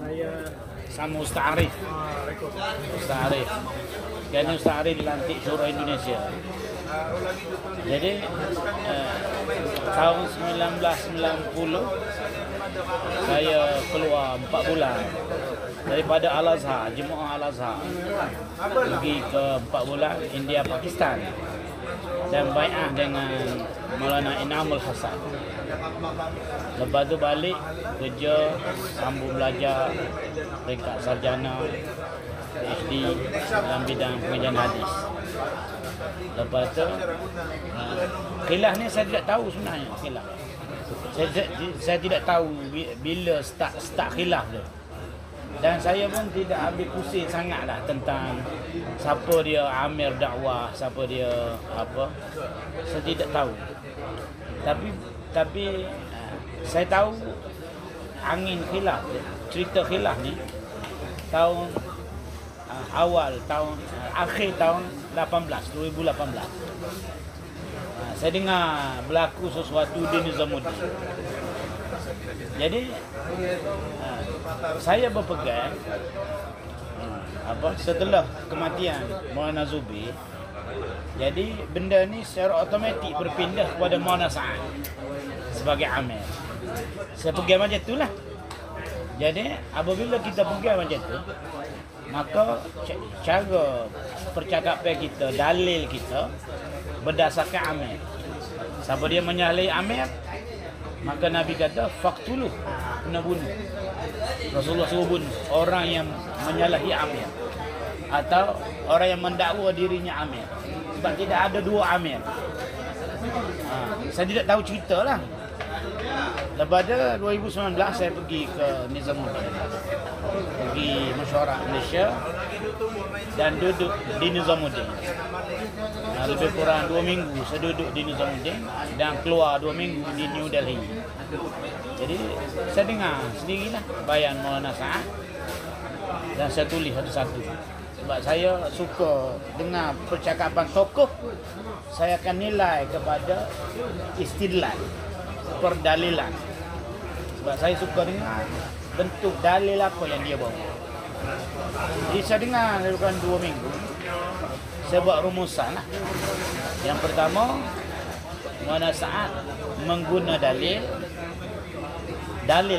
Saya sama Ustaz Arif. Ustaz Arif. Kan Ustaz Arif dilantik Syura Indonesia. Jadi tahun 1990 saya keluar 4 bulan daripada Al-Azhar, Jemaah Al-Azhar, pergi ke 4 bulan India, Pakistan, dan bai'ah dengan Maulana Inamul Hasan. Lepas tu balik kerja, sambung belajar peringkat sarjana PhD dalam bidang pengajian hadis. Lepas tu khilaf ni saya tidak tahu sebenarnya khilaf. Saya tidak tahu bila start khilaf tu. Dan saya pun tidak ambil pusing sangatlah tentang siapa dia amir dakwah, siapa dia apa. Saya tidak tahu. Tapi saya tahu angin khilaf, cerita khilaf ni tahun akhir tahun 2018. Saya dengar berlaku sesuatu di Nizamuddin. Jadi saya berpegang setelah kematian Maulana Zubair, jadi benda ni secara automatik berpindah kepada Maulana Sa'ad sebagai amir. Saya pegang macam itulah. Jadi apabila kita pegang macam tu, maka cara percakapan kita, dalil kita berdasarkan amir. Siapa dia menyalahi amir, maka Nabi kata faqtuluh, kena bunuh. Rasulullah suruh bunuh orang yang menyalahi amir atau orang yang mendakwa dirinya amir. Sebab tidak ada dua amir. Saya tidak tahu cerita lah. Lepas tu 2019 saya pergi ke Nizamuddin, pergi mesyuarat Malaysia dan duduk di Nizamuddin. Lebih kurang 2 minggu saya duduk di Nizamuddin dan keluar 2 minggu di New Delhi. Jadi saya dengar sendirilah bayan Maulana Sa'ad dan saya tulis satu-satu. Sebab saya suka dengar percakapan tokoh, saya akan nilai kepada istidlal, perdalilan. Sebab saya suka dengar bentuk dalil apa yang dia bawa. Jadi saya dengar lebih kurang 2 minggu. Saya buat rumusan lah. Yang pertama, Maulana Sa'ad mengguna dalil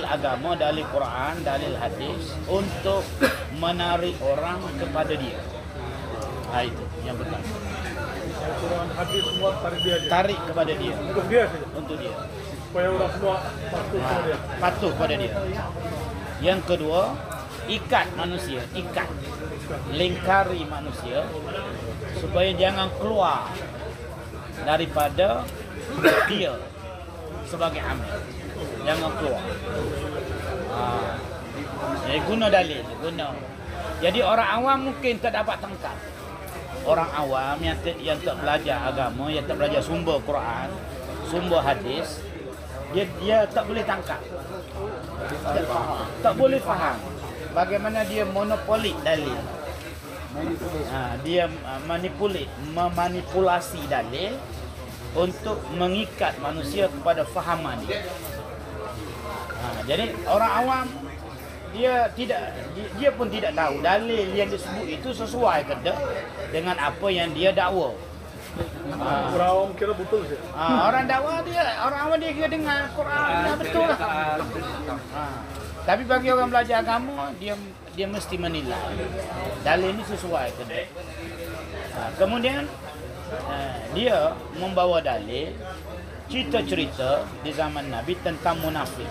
agama, dalil Quran, dalil hadis untuk menarik orang kepada dia. Itu yang pertama. Quran hadis semua Tarik kepada dia. Untuk dia saja. Untuk dia. Supaya orang semua patuh kepada dia. Patuh kepada dia. Yang kedua, ikat manusia, lingkari manusia supaya jangan keluar daripada dia sebagai amir. Jangan keluar. Jadi guna dalil, guna. Jadi orang awam mungkin tak dapat tangkap. Orang awam yang tak belajar agama, yang tak belajar sumber Quran, sumber hadis, dia tak boleh tangkap. Tak boleh faham bagaimana dia monopoli dalil. Dia memanipulasi dalil untuk mengikat manusia kepada fahaman dia. Jadi orang awam dia pun tidak tahu dalil yang disebut itu sesuai ke tak dengan apa yang dia dakwa. Orang awam kira betul saja. Orang awam dia kira dengar Quran betul lah. Tapi bagi orang belajar agama, dia mesti menilai dalil ini sesuai ke tak. Kemudian dia membawa dalil cerita-cerita di zaman Nabi tentang munafik.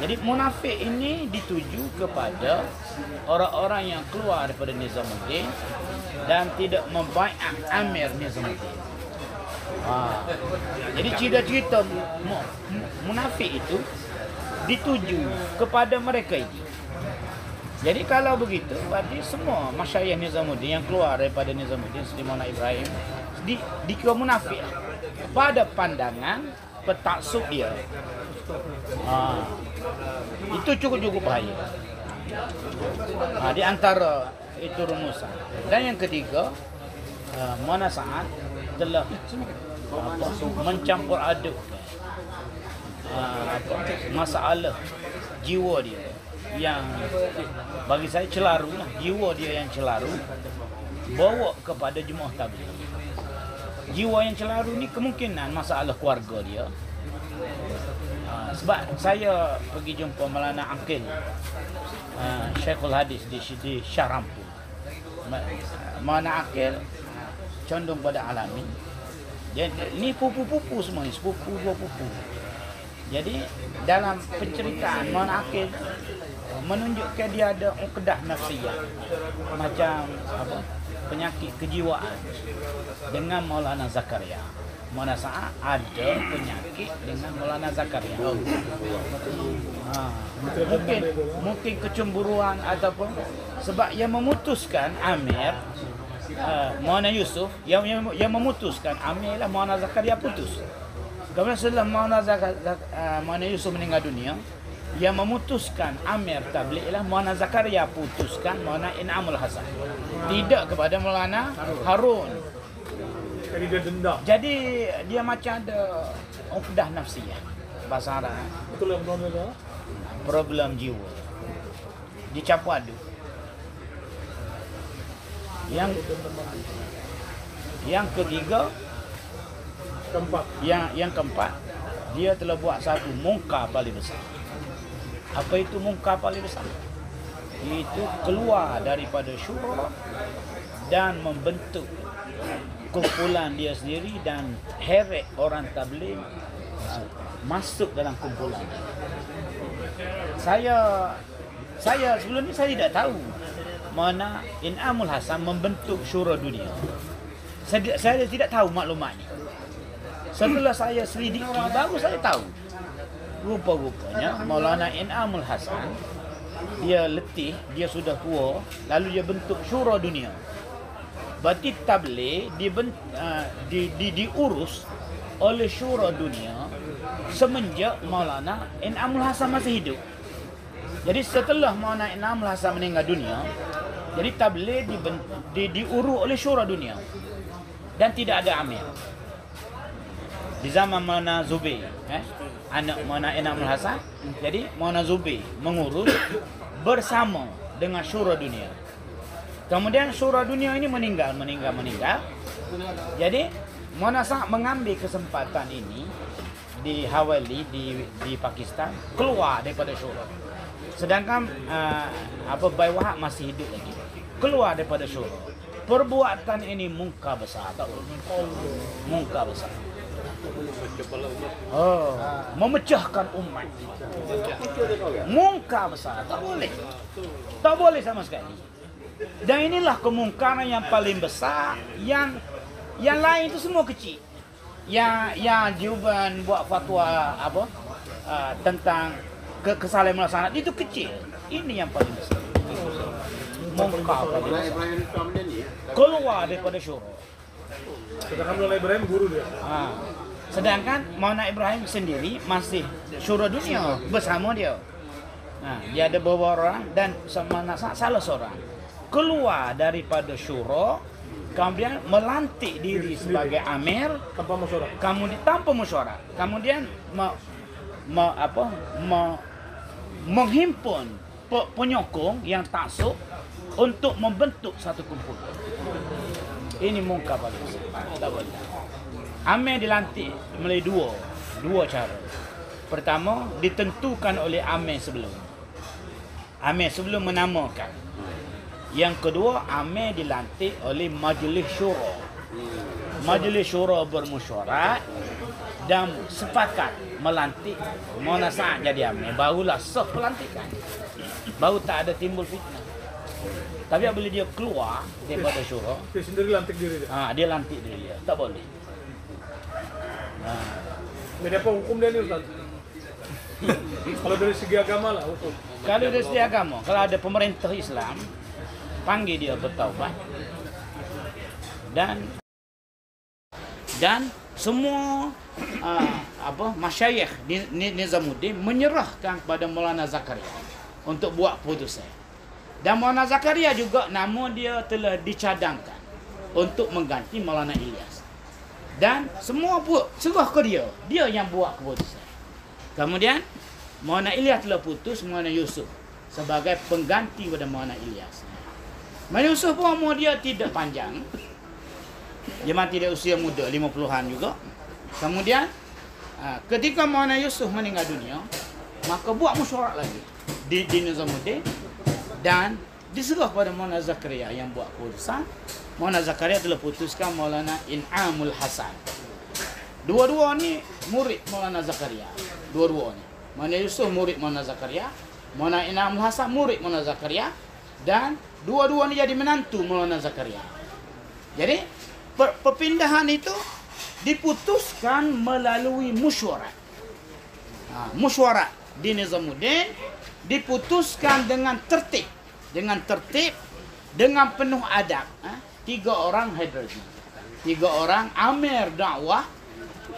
Jadi munafik ini dituju kepada orang-orang yang keluar daripada Nizamuddin dan tidak membaiat amir Nizamuddin. Jadi cerita-cerita munafik itu dituju kepada mereka ini. Jadi kalau begitu, berarti semua masyayikh Nizamuddin yang keluar daripada Nizamuddin seperti Maulana Ibrahim dikira munafik pada pandangan petaksub dia. Itu cukup bahaya. Di antara itu rumusan. Dan yang ketiga, Maulana Sa'ad telah mencampur aduk masalah jiwa dia yang bagi saya celaru lah, jiwa dia yang celaru bawa kepada jemaah tabligh. Jiwa yang celaru ni kemungkinan masalah keluarga dia. Sebab saya pergi jumpa Maulana Aqil, Syekhul Hadis di Shah Rampur. Maulana Aqil condong pada alamin. Jadi ni pupu-pupu semua ni, sepupu dua pupu. Jadi dalam penceritaan Maulana Aqil menunjukkan dia ada uqdah nafsiyah, macam apa, penyakit kejiwaan dengan Maulana Zakaria. Maulana Sa'ad ada penyakit dengan Maulana Zakaria. Mungkin kecemburuan ataupun sebab yang memutuskan Amir, Maulana Yusuf yang memutuskan Amir lah Maulana Zakaria putus. Kemudian setelah Maulana Yusuf meninggal dunia, yang memutuskan Amir tabligh ialah Maulana Zakaria putuskan Maulana In'amul Hasan, tidak kepada Maulana Harun. Jadi dia dendam. Jadi dia macam ada uqdah nafsiyah, bahasa Arab. Betul yang benar-benar. Problem jiwa. Dicampur aduk. Yang ketiga, yang keempat, dia telah buat satu mungkar paling besar. Apa itu mungkar paling besar? Itu keluar daripada syura dan membentuk kumpulan dia sendiri dan heret orang tabligh masuk dalam kumpulan. Saya sebelum ni saya tidak tahu mana In'amul Hasan membentuk syura dunia. Saya tidak tahu maklumat ni. Setelah saya selidiki baru saya tahu. Rupa-rupanya Maulana In'amul Hasan dia letih, dia sudah tua, lalu dia bentuk syura dunia. Berarti tabligh diurus oleh syura dunia semenjak Maulana In'amul Hasan masih hidup. Jadi setelah Maulana In'amul Hasan meninggal dunia, jadi tabligh diurus oleh syura dunia dan tidak ada amir. Di zaman Maulana Zubair, anak Maulana In'amul Hasan, jadi Maulana Zubair mengurus bersama dengan syura dunia. Kemudian syura dunia ini meninggal. Jadi Maulana Sa'ad mengambil kesempatan ini di Hawali di Pakistan, keluar daripada syura. Sedangkan Bayi Wahab masih hidup lagi. Keluar daripada syura. Perbuatan ini mungkar besar, tak boleh. Mungkar besar. Memecahkan umat. Mungkar besar, tak boleh. Tak boleh sama sekali. Dan inilah kemungkaran yang paling besar, yang lain itu semua kecil. Yang Juban buat fatwa tentang kesalahan melaksanakan itu kecil. Ini yang paling besar. Mungkar paling besar. Keluar daripada syura. Sedangkan Maulana Ibrahim guru dia. Sedangkan Maulana Ibrahim sendiri masih syura dunia bersama dia. Dia ada beberapa orang dan Maulana Sa'ad salah seorang. Keluar daripada syura, kemudian melantik diri sebagai amir Tanpa mesyuarat. kemudian tanpa mesyuarat, kemudian menghimpun penyokong yang taksub untuk membentuk satu kumpulan. Ini mungkar paling besar. Tak boleh. Amir dilantik melalui dua cara. Pertama, ditentukan oleh amir sebelum. Amir sebelum menamakan. Yang kedua, amir dilantik oleh majlis syura. Majlis syura bermesyuarat dan sepakat melantik Maulana Sa'ad jadi amir. Barulah sah pelantikan. Baru tak ada timbul fitnah. Tapi bila dia keluar daripada syura, Dia sendiri lantik diri dia. dia lantik diri dia. Tak boleh. Jadi apa hukum dia ni Ustaz? Kalau dari segi agama lah hukum. Kalau dari segi agama, kalau ada pemerintah Islam, panggil dia bertaubat. Dan semua masyayikh Nizamuddin menyerahkan kepada Maulana Zakaria untuk buat keputusan. Dan Maulana Zakaria juga nama dia telah dicadangkan untuk mengganti Maulana Ilyas. Dan semua serah ke dia. Dia yang buat keputusan. Kemudian Maulana Ilyas telah putus, Maulana Yusuf sebagai pengganti pada Maulana Ilyas. Maulana Yusuf pun umur dia tidak panjang. Dia mati di usia muda, 50-an juga. Kemudian ketika Maulana Yusuf meninggal dunia, maka buat mesyuarat lagi di Nizamuddin dan diserah pada Maulana Zakaria yang buat keputusan. Maulana Zakaria telah putuskan Maulana In'amul Hasan. Dua-dua ni murid Maulana Zakaria. Dua-dua ni. Maulana Yusuf murid Maulana Zakaria, Maulana In'amul Hasan murid Maulana Zakaria, dan dua-dua ni jadi menantu Maulana Zakaria. Jadi perpindahan itu diputuskan melalui mesyuarat. Mesyuarat di Nizamuddin diputuskan dengan tertib, dengan penuh adab. 3 orang hadrati, 3 orang amir dakwah.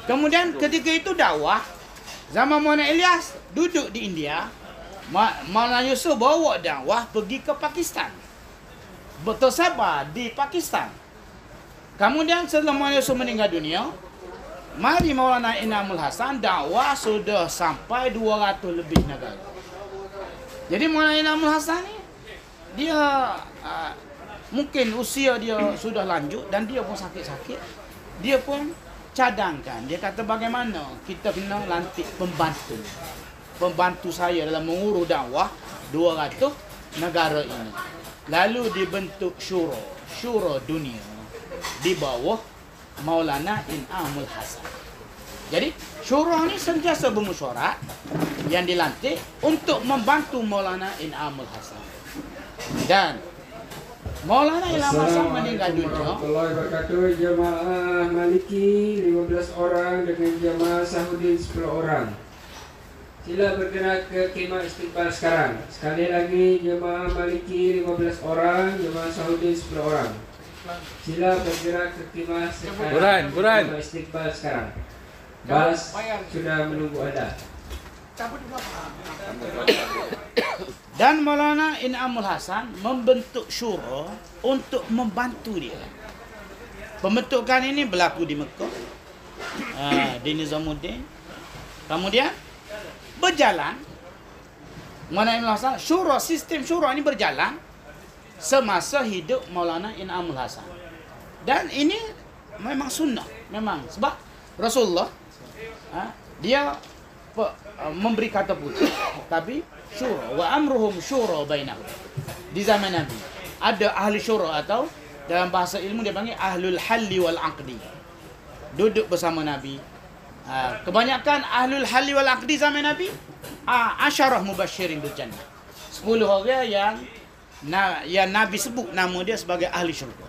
Kemudian ketika itu dakwah, zaman Maulana Ilyas duduk di India, Maulana Yusuf bawa dakwah pergi ke Pakistan, bertersabar di Pakistan. Kemudian setelah Maulana Yusuf meninggal dunia, mari Maulana In'amul Hasan dakwah sudah sampai 200 lebih negara. Jadi Maulana In'amul Hasan ni dia mungkin usia dia sudah lanjut dan dia pun sakit-sakit. Dia pun cadangkan. Dia kata bagaimana kita kena lantik pembantu saya dalam mengurus dakwah 200 negara ini. Lalu dibentuk syura dunia di bawah Maulana In'amul Hasan. Jadi syura ni sentiasa bermesyuarat yang dilantik untuk membantu Maulana In'amul Hasan. Dan Maulana In'amul Hasan meninggal dunia. Warahmatullahi wabarakatuh. Jemaah Maliki 15 orang dengan jemaah Sahudin 10 orang. Sila bergerak ke khemah istiqbal sekarang. Sekali lagi, jemaah Maliki 15 orang, jemaah Sahudin 10 orang. Sila bergerak ke khemah sekarang. Khemah istiqbal sekarang. Bas sudah menunggu Anda. Dan Maulana In'amul Hasan membentuk syura untuk membantu dia. Pembentukan ini berlaku di Mekah, di Nizamuddin. Kemudian berjalan Maulana In'amul Hasan, sistem syura ini berjalan semasa hidup Maulana In'amul Hasan. Dan ini memang sunnah, memang sebab Rasulullah dia memberi kata putus, tapi syura wa amruhum syura bainahum. Di zaman Nabi ada ahli syura, atau dalam bahasa ilmu dia panggil ahlul halli wal aqdi, duduk bersama Nabi. Kebanyakan ahlul halli wal aqdi zaman Nabi asyarah mubasyirin bil jannah, 10 orang yang Nabi sebut nama dia sebagai ahli syurga.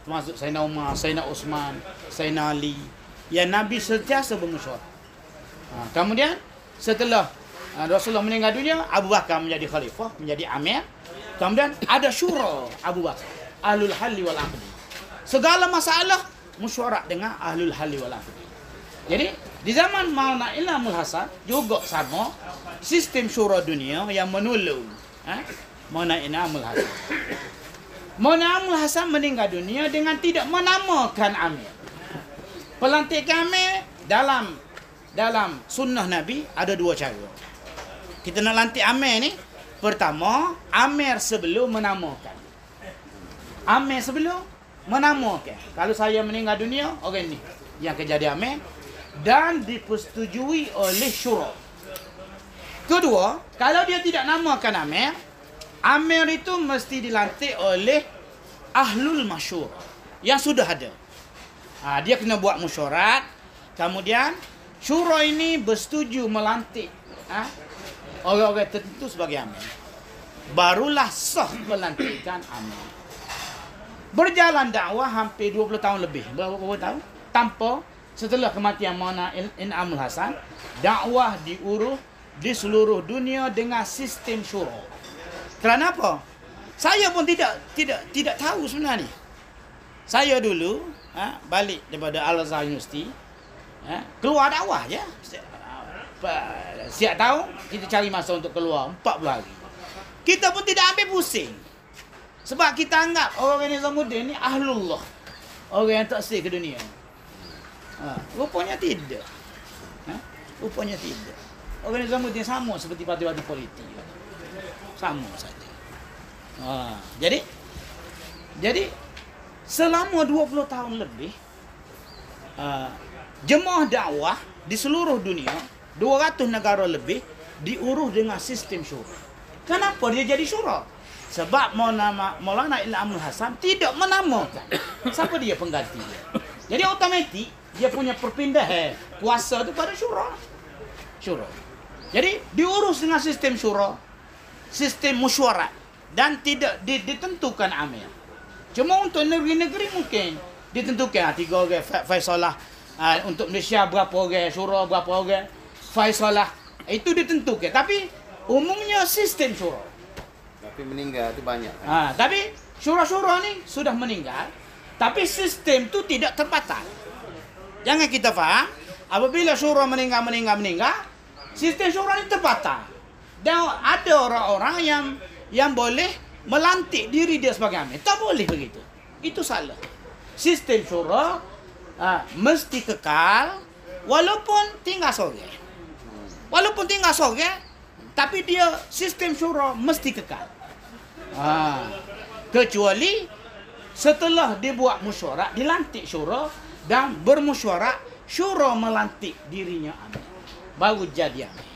Termasuk Sayyidina Umar, Sayyidina Uthman, Sayyidina Ali, yang Nabi sentiasa bermesyuarat. Kemudian setelah Rasulullah meninggal dunia, Abu Bakar menjadi khalifah, menjadi amir. Kemudian ada syura Abu Bakar, ahlul halli wal aqdi. Segala masalah mesyuarat dengan ahlul halli wal aqdi. Jadi di zaman Maulana In'amul Hasan juga sama sistem syura dunia yang menolong Maulana In'amul Hasan. Maulana In'amul Hasan meninggal dunia dengan tidak menamakan amir. Pelantikan amir dalam sunnah Nabi ada 2 cara. Kita nak lantik amir ni, pertama, amir sebelum menamakan. Amir sebelum menamakan. Kalau saya meninggal dunia, orang ni yang akan jadi amir dan dipersetujui oleh syura. Kedua, kalau dia tidak namakan amir, amir itu mesti dilantik oleh ahlul masyura yang sudah ada. Dia kena buat mesyuarat, kemudian syura ini bersetuju melantik orang-orang tertentu sebagai amir. Barulah sah pelantikan amir. Berjalan dakwah hampir 20 tahun lebih. Berapa tahun? Tanpa setelah kematian Maulana In'amul Hasan, dakwah diurus di seluruh dunia dengan sistem syura. Kerana apa? Saya pun tidak tahu sebenarnya. Saya dulu balik daripada Al-Azhar University, keluar dakwah je. Siap tahu kita cari masa untuk keluar 40 hari. Kita pun tidak ambil pusing. Sebab kita anggap orang Nizamuddin ni ahlullah, orang yang taksir ke dunia. Rupanya tidak. Rupanya tidak. Orang Nizamuddin sama seperti parti-parti politik. sama saja. Jadi selama 20 tahun lebih jemaah dakwah di seluruh dunia 200 negara lebih diurus dengan sistem syura. Kenapa dia jadi syura? Sebab Maulana Ilhamul Hasan tidak menamakan siapa dia pengganti dia. Jadi otomatik dia punya perpindahan kuasa itu pada syura. Jadi diurus dengan sistem syura, sistem mesyuarat dan tidak ditentukan amir. Cuma untuk negeri-negeri mungkin ditentukan 3 orang faisalah, untuk Malaysia berapa orang, syura berapa orang, faisalah itu ditentukan. Tapi umumnya sistem syura. Tapi meninggal itu banyak. Tapi syura-syura ni sudah meninggal, tapi sistem tu tidak terbatal. Jangan kita faham, apabila syura meninggal, sistem syura ni terbatal. Dan ada orang-orang yang boleh melantik diri dia sebagai amir. Tak boleh begitu. Itu salah. Sistem syura mesti kekal walaupun tinggal seorang. Tapi dia sistem syura mesti kekal. Kecuali setelah dibuat mesyuarat, dilantik syura dan bermesyuarat, syura melantik dirinya amir. Baru jadi amir.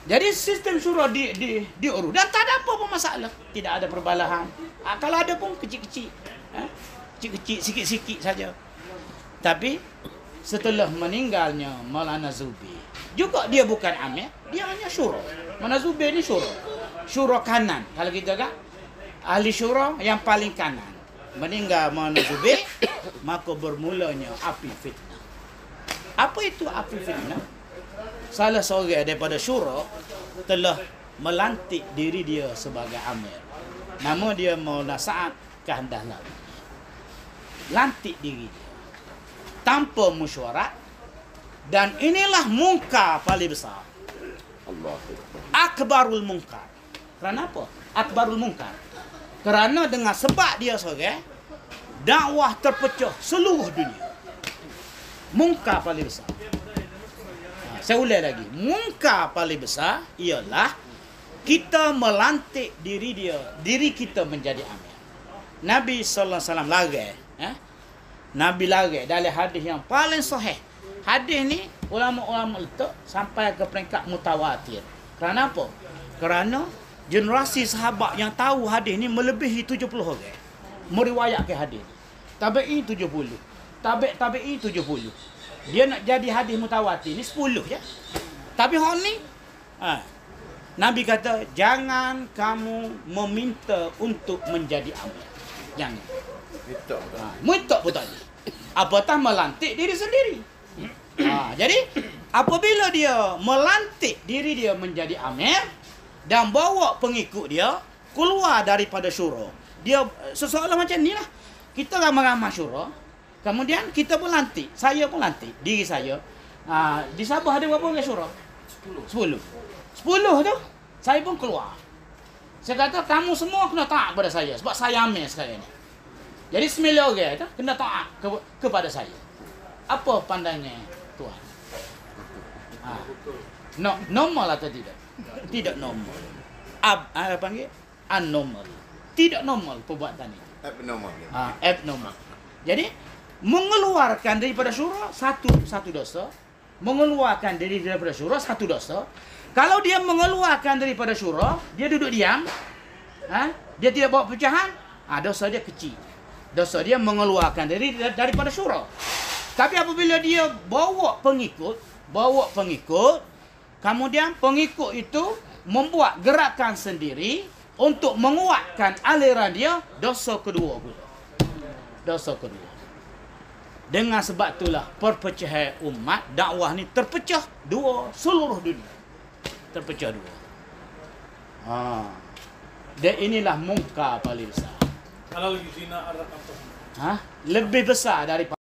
Jadi sistem syura diurus dan tak ada apa-apa masalah. Tidak ada perbalahan. Kalau ada pun kecil-kecil. Kecil-kecil, sikit-sikit saja. Tapi setelah meninggalnya Maulana Zubair, juga dia bukan amir, dia hanya syura. Maulana Zubair ni syura. Syura kanan. Kalau kita kan ahli syura yang paling kanan. Meninggal Maulana Zubair, maka bermulanya api fitnah. Apa itu api fitnah? Salah seorang daripada syura telah melantik diri dia sebagai amir. Nama dia Maulana Sa'ad Kahdahlawi. Lantik diri dia tanpa mesyuarat, dan inilah munkar paling besar. Akbarul munkar. Kerana apa? Akbarul munkar. Kerana dengan sebab dia seorang, dakwah terpecah seluruh dunia. Munkar paling besar. Saya ulang lagi. Munkar paling besar ialah kita melantik diri kita menjadi amir. Nabi sallallahu alaihi wasallam larang, Nabi larang dalam hadis yang paling sahih. Hadis ni ulama-ulama letak sampai ke peringkat mutawatir. Kerana apa? Kerana generasi sahabat yang tahu hadis ni melebihi 70 orang meriwayatkan hadis ni. Tabi'in 70, tabi'in 70. Dia nak jadi hadis mutawatir ni 10 je. Tapi hak ni Nabi kata jangan kamu meminta untuk menjadi amir. Jangan. Minta pun tak boleh. Apatah melantik diri sendiri. Jadi apabila dia melantik diri dia menjadi amir dan bawa pengikut dia keluar daripada syura. Dia sesoalan macam ni lah. Kita ramai-ramai syura. Kemudian kita pun lantik. Saya pun lantik diri saya. Di Sabah ada berapa orang syura? 10 tu saya pun keluar. Saya kata kamu semua kena taat kepada saya sebab saya amir sekarang ni. Jadi 9 orang tu kena taat kepada saya. Apa pandangnya Tuhan? Normal atau tidak? Tidak normal. Apa panggil? Abnormal. Tidak normal perbuatan ini. Abnormal. Jadi mengeluarkan daripada syura satu dosa. Mengeluarkan diri daripada syura satu dosa. Kalau dia mengeluarkan daripada syura, dia duduk diam, dia tidak bawa pecahan, dosa dia kecil. Dosa dia mengeluarkan diri daripada syura. Tapi apabila dia bawa pengikut, kemudian pengikut itu membuat gerakan sendiri untuk menguatkan aliran dia, dosa kedua pula. Dosa kedua. Dengan sebab itulah perpecahan umat, dakwah ni terpecah dua seluruh dunia. Terpecah dua. Dan inilah munkar paling besar. Kalau lagi zina arak apa? Lebih besar daripada